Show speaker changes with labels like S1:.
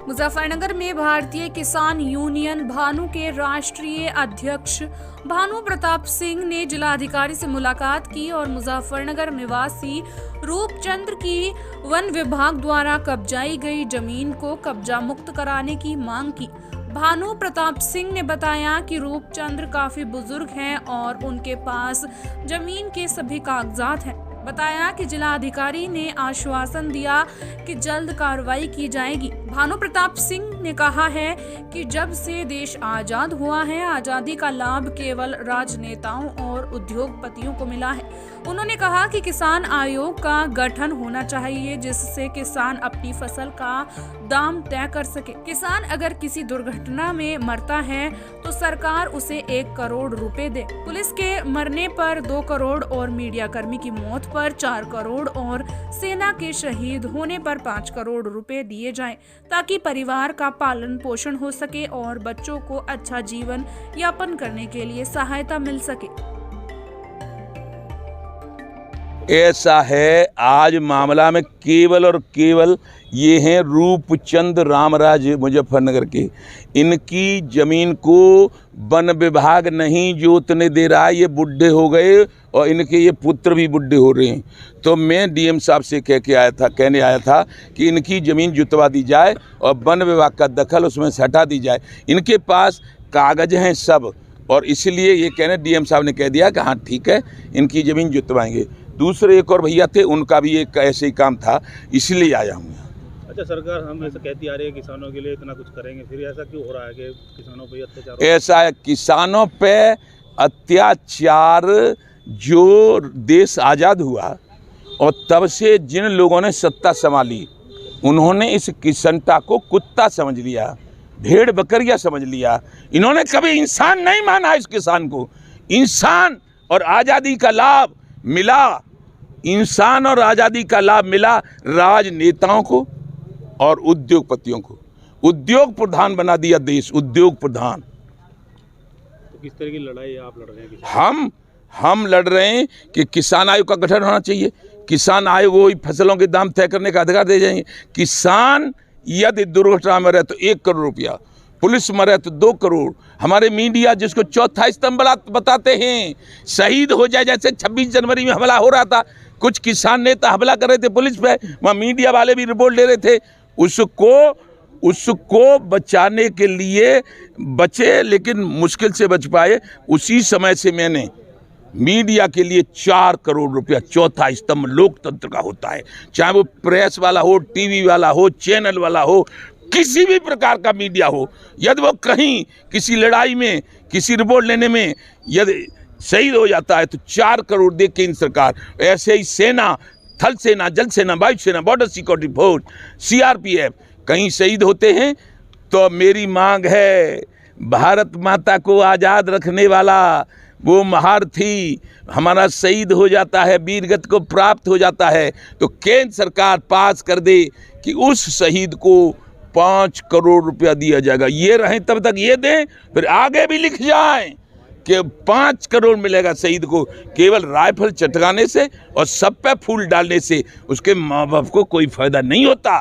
S1: मुजफ्फरनगर में भारतीय किसान यूनियन भानु के राष्ट्रीय अध्यक्ष भानु प्रताप सिंह ने जिलाधिकारी से मुलाकात की और मुजफ्फरनगर निवासी रूपचंद्र की वन विभाग द्वारा कब्जाई गई जमीन को कब्जा मुक्त कराने की मांग की। भानु प्रताप सिंह ने बताया कि रूपचंद्र काफी बुजुर्ग हैं और उनके पास जमीन के सभी कागजात हैं। बताया कि जिलाधिकारी ने आश्वासन दिया कि जल्द कार्रवाई की जाएगी। भानु प्रताप सिंह ने कहा है कि जब से देश आजाद हुआ है, आजादी का लाभ केवल राजनेताओं और उद्योगपतियों को मिला है। उन्होंने कहा कि किसान आयोग का गठन होना चाहिए जिससे किसान अपनी फसल का दाम तय कर सके। किसान अगर किसी दुर्घटना में मरता है तो सरकार उसे 1 करोड़ रुपए दे। पुलिस के मरने पर 2 करोड़ और मीडिया कर्मी की मौत पर 4 करोड़ और सेना के शहीद होने पर 5 करोड़ रुपए दिए जाएं ताकि परिवार का पालन पोषण हो सके और बच्चों को अच्छा जीवन यापन करने के लिए सहायता मिल सके।
S2: ऐसा है आज मामला में केवल और केवल ये हैं रूपचंद रामराज मुजफ्फरनगर के। इनकी ज़मीन को वन विभाग नहीं जोतने दे रहा है, ये बुढ़े हो गए और इनके ये पुत्र भी बुढ़े हो रहे हैं। तो मैं डीएम साहब से कहने आया था कि इनकी ज़मीन जुतवा दी जाए और वन विभाग का दखल उसमें से हटा दी जाए। इनके पास कागज़ हैं सब, और इसलिए ये कहने डीएम साहब ने कह दिया कि हाँ ठीक है, इनकी ज़मीन जुतवाएंगे। दूसरे एक और भैया थे, उनका भी एक ऐसे ही काम था, इसलिए आया हूँ।
S3: अच्छा, सरकार हम ऐसा कहती आ रही है किसानों के लिए इतना कुछ करेंगे, फिर ऐसा क्यों हो रहा है कि किसानों पे अत्याचार?
S2: ऐसा है, किसानों पे अत्याचार जो देश आज़ाद हुआ और तब से जिन लोगों ने सत्ता संभाली उन्होंने इस किसनता को कुत्ता समझ लिया, भेड़ बकरिया समझ लिया। इन्होंने कभी इंसान नहीं माना इस किसान को। इंसान और आज़ादी का लाभ मिला, इंसान और आज़ादी का लाभ मिला राजनेताओं को और उद्योगपतियों को। उद्योग प्रधान बना दिया देश, उद्योग प्रधान।
S3: तो किस तरह की लड़ाई आप लड़ रहे हैं?
S2: हम लड़ रहे हैं कि किसान आयोग का गठन होना चाहिए। किसान आयोग वही फसलों के दाम तय करने का अधिकार दे जाएंगे। किसान यदि दुर्घटना में रहे तो 1 करोड़ रुपया, पुलिस मरे तो 2 करोड़। हमारे मीडिया जिसको चौथा स्तंभ बताते हैं, शहीद हो जाए, जैसे 26 जनवरी में हमला हो रहा था, कुछ किसान नेता हमला कर रहे थे पुलिस पे, वहाँ मीडिया वाले भी रिपोर्ट ले रहे थे। उसको बचाने के लिए बचे, लेकिन मुश्किल से बच पाए। उसी समय से मैंने मीडिया के लिए 4 करोड़ रुपया, चौथा स्तंभ लोकतंत्र का होता है, चाहे वो प्रेस वाला हो, टीवी वाला हो, चैनल वाला हो, किसी भी प्रकार का मीडिया हो, यदि वो कहीं किसी लड़ाई में, किसी रिपोर्ट लेने में यदि शहीद हो जाता है तो 4 करोड़ दे केंद्र सरकार। ऐसे ही सेना, थल सेना, जल सेना, वायु सेना, बॉर्डर सिक्योरिटी फोर्स, सीआरपीएफ कहीं शहीद होते हैं तो मेरी मांग है, भारत माता को आज़ाद रखने वाला वो महारथी हमारा शहीद हो जाता है, वीरगति को प्राप्त हो जाता है, तो केंद्र सरकार पास कर दे कि उस शहीद को 5 करोड़ रुपया दिया जाएगा। ये रहें तब तक ये दें, फिर आगे भी लिख जाएं कि 5 करोड़ मिलेगा शहीद को। केवल राइफल चटकाने से और सब पे फूल डालने से उसके माँ बाप को कोई फायदा नहीं होता।